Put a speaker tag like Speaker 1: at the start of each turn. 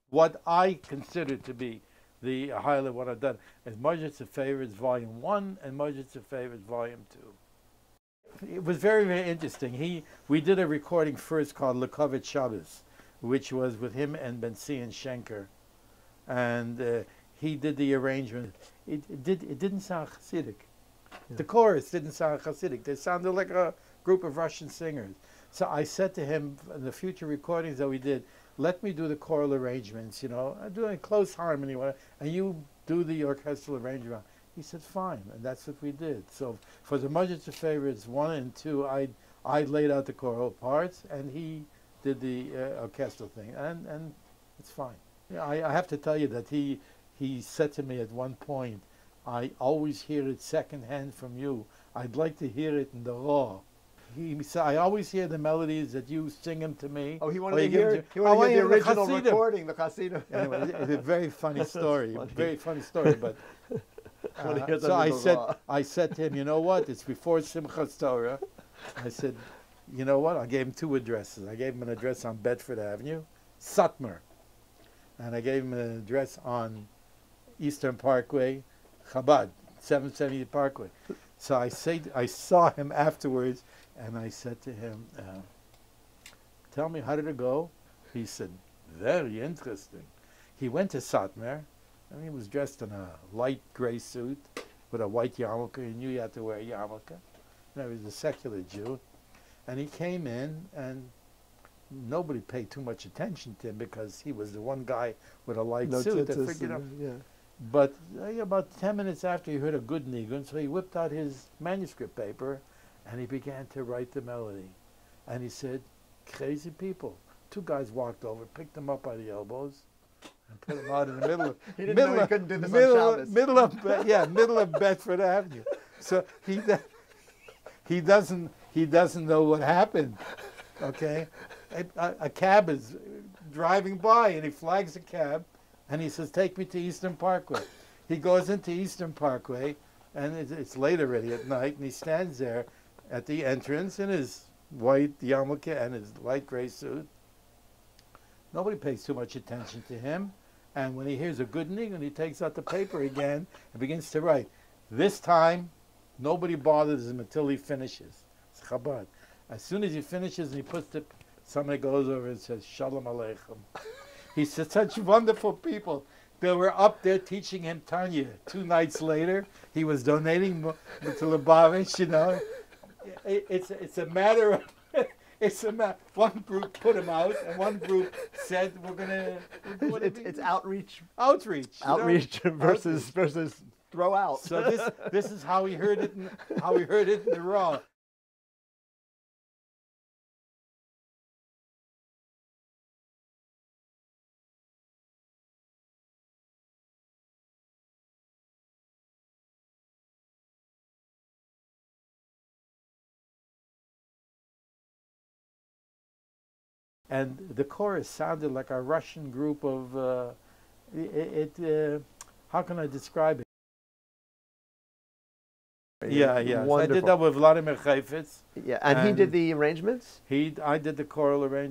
Speaker 1: What I consider to be the highlight of what I've done is Mojitz of Favorites Volume 1 and Mojitz of Favorites Volume 2. It was very, very interesting. We did a recording first called Lekovit Shabbos, which was with him and Bensi and Schenker. And he did the arrangement. It didn't sound Hasidic. Yeah. The chorus didn't sound Hasidic. They sounded like a group of Russian singers. So I said to him, in the future recordings that we did, let me do the choral arrangements, I'm doing close harmony, and you do the orchestral arrangement. He said, fine, and that's what we did. So for the Mojitz of Favorites 1 and 2, I laid out the choral parts, and he did the orchestral thing, and it's fine. Yeah, I have to tell you that he said to me at one point, I always hear it secondhand from you. I'd like to hear it in the raw. He said, I always hear the melodies that you sing them to me.
Speaker 2: Oh, he wanted to hear the original recording, the Hasidim.
Speaker 1: Anyway, it's a very funny story. Very funny story, but
Speaker 2: so
Speaker 1: I said to him, you know what? It's before Simchas Torah. I said, you know what? I gave him 2 addresses. I gave him an address on Bedford Avenue, Satmar, and I gave him an address on Eastern Parkway, Chabad, 770 Parkway. So I saw him afterwards, and I said to him, tell me, how did it go? He said, very interesting. He went to Satmar, and he was dressed in a light gray suit with a white yarmulke. He knew he had to wear a yarmulke. He was a secular Jew. And he came in, and nobody paid too much attention to him because he was the one guy with a light suit. But about 10 minutes after, he heard a good nigun, so he whipped out his manuscript paper, and he began to write the melody. And he said, crazy people. 2 guys walked over, picked him up by the elbows, and put him out in the middle of
Speaker 2: he didn't know he couldn't do this on Shabbos.
Speaker 1: middle of Bedford Avenue. So he doesn't know what happened. Okay, a cab is driving by, and he flags a cab, and he says, take me to Eastern Parkway. He goes into Eastern Parkway, and it's late already at night, and he stands there at the entrance in his white yarmulke and his light gray suit. Nobody pays too much attention to him. And when he hears a good nigun, he takes out the paper again and begins to write. This time, nobody bothers him until he finishes. It's Chabad. As soon as he finishes and he puts it, somebody goes over and says, Shalom Aleichem. He said, such wonderful people. They were up there teaching him Tanya. 2 nights later, he was donating to Lubavitch, It's a matter of, one group put him out, and one group said, we're going to...
Speaker 2: It's outreach.
Speaker 1: Outreach.
Speaker 2: Outreach versus throw out.
Speaker 1: So this is how he heard it in the raw. And the chorus sounded like a Russian group of, how can I describe it? Yeah.
Speaker 2: Wonderful.
Speaker 1: I did that with Vladimir Heifetz.
Speaker 2: Yeah, and he did the arrangements?
Speaker 1: I did the choral arrangements.